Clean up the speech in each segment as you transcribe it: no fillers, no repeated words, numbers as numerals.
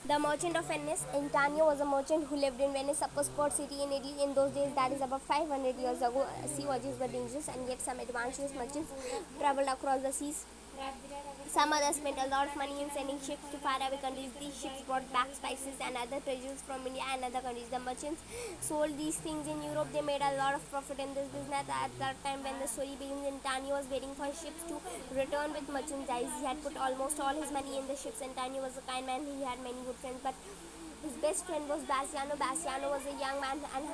The merchant of Venice. Antonio was a merchant who lived in Venice, a port city in Italy. In those days, that is about 500 years ago, sea voyages were dangerous, and yet some adventurous merchants traveled across the seas. Some others spent a lot of money in sending ships to faraway countries. These ships brought back spices and other treasures from India and other countries. The merchants sold these things in Europe. They made a lot of profit in this business. At that time, when the story begins, Antonio was waiting for ships to return with merchandise. He had put almost all his money in the ships. Antonio was a kind man. He had many good friends, but his best friend was Bassiano. Bassiano was a young man and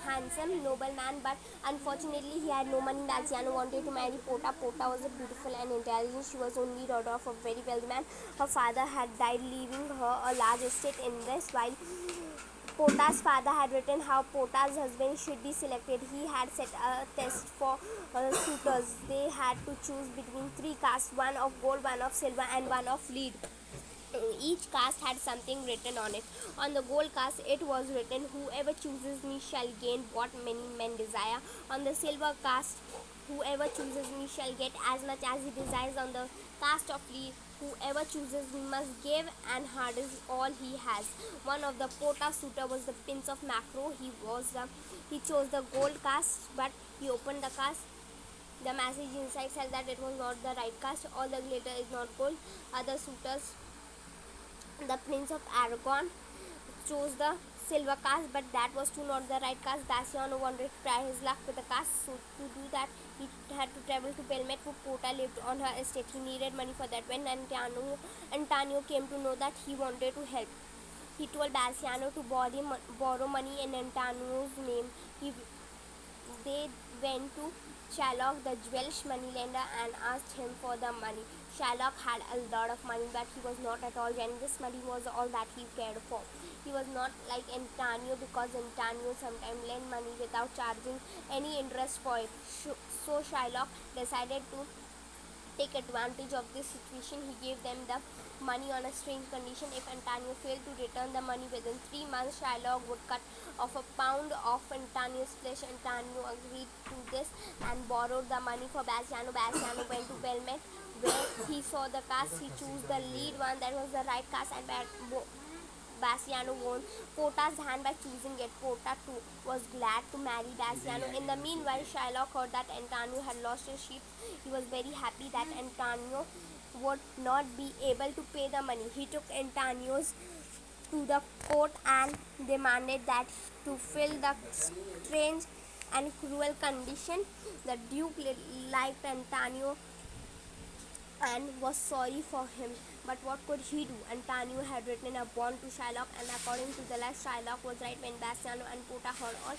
handsome nobleman, but unfortunately he had no money. Bassiano wanted to marry Pota. Pota was a beautiful and intelligent. She was only daughter of a very wealthy man. Her father had died, leaving her a large estate in this, while Pota's father had written how Pota's husband should be selected. He had set a test for suitors. They had to choose between three castes, one of gold, one of silver, and one of lead. Each caste had something written on it. On the gold caste, it was written, "Whoever chooses me shall gain what many men desire." On the silver caste, "Whoever chooses me shall get as much as he desires." On the caste of lead, "Whoever chooses me must give and hard is all he has." One of the Pota suitor was the Prince of Macro. He chose the gold caste, but he opened the caste. The message inside said that it was not the right caste. All the glitter is not gold. Other suitors, the Prince of Aragon, chose the silver caste, but that was too not the right caste. Bassiano wanted to try his luck with the caste, so to do that, he had to travel to Belmet, where Pota lived on her estate. He needed money for that. When Antonio came to know that, he wanted to help. He told Bassiano to borrow money in Antonio's name. They went to Shylock, the Welsh moneylender, and asked him for the money. Shylock had a lot of money, but he was not at all generous. Money was all that he cared for. He was not like Antonio, because Antonio sometimes lent money without charging any interest for it. So Shylock decided to take advantage of this situation. He gave them the money on a strange condition. If Antonio failed to return the money within 3 months, Shylock would cut off a pound of Antonio's flesh. Antonio agreed to this and borrowed the money for Bassiano. Bassiano went to Belmet, where he saw the cast. He chose the lead one, that was the right cast, and Bassiano won Pota's hand by choosing it. Pota too was glad to marry Bassiano. In the meanwhile, Shylock heard that Antonio had lost his sheep. He was very happy that Antonio would not be able to pay the money. He took Antonio's to the court and demanded that to fill the strange and cruel condition. The Duke liked Antonio and was sorry for him. But what could he do? Antonio had written a bond to Shylock, and according to the last, Shylock was right. When Bassiano and Pota heard all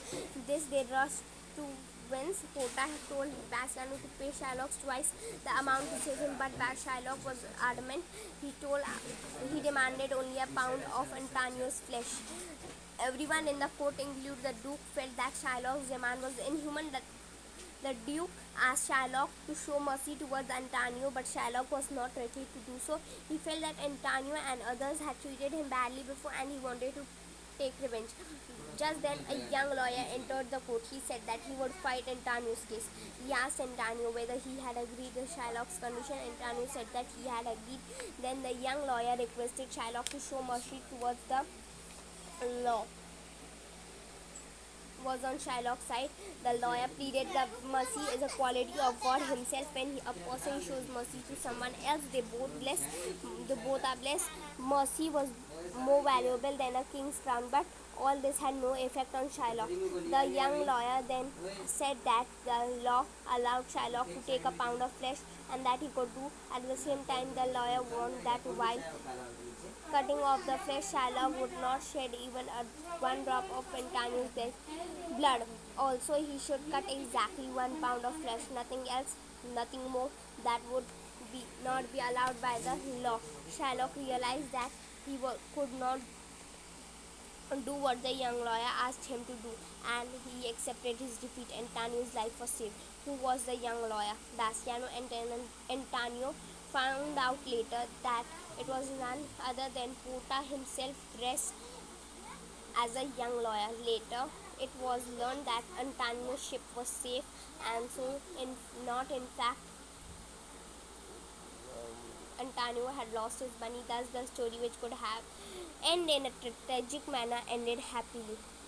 this, they rushed to Venice. Pota had told Bassiano to pay Shylock twice the amount to save him, but Shylock was adamant. He demanded only a pound of Antonio's flesh. Everyone in the court, including the Duke, felt that Shylock's demand was inhuman. That the Duke asked Shylock to show mercy towards Antonio, but Shylock was not ready to do so. He felt that Antonio and others had treated him badly before, and he wanted to take revenge. Just then, a young lawyer entered the court. He said that he would fight Antonio's case. He asked Antonio whether he had agreed with Shylock's condition. Antonio said that he had agreed. Then the young lawyer requested Shylock to show mercy towards the law was on Shylock's side. The lawyer pleaded that mercy is a quality of God Himself. When a person shows mercy to someone else, they both are blessed. Mercy was more valuable than a king's crown, but all this had no effect on Shylock. The young lawyer then said that the law allowed Shylock to take a pound of flesh, and that he could do. At the same time, the lawyer warned that while cutting off the flesh, Shylock would not shed even one drop of Antonio's blood. Also, he should cut exactly 1 pound of flesh, nothing else, nothing more. That would not be allowed by the law. Shylock realized that could not do what the young lawyer asked him to do, and he accepted his defeat. Antonio's life was saved. Who was the young lawyer? Bassiano and Antonio found out later that it was none other than Pota himself, dressed as a young lawyer. Later, it was learned that Antonio's ship was safe, and so not in fact Antonio had lost his money. Thus, the story, which could have ended in a tragic manner, ended happily.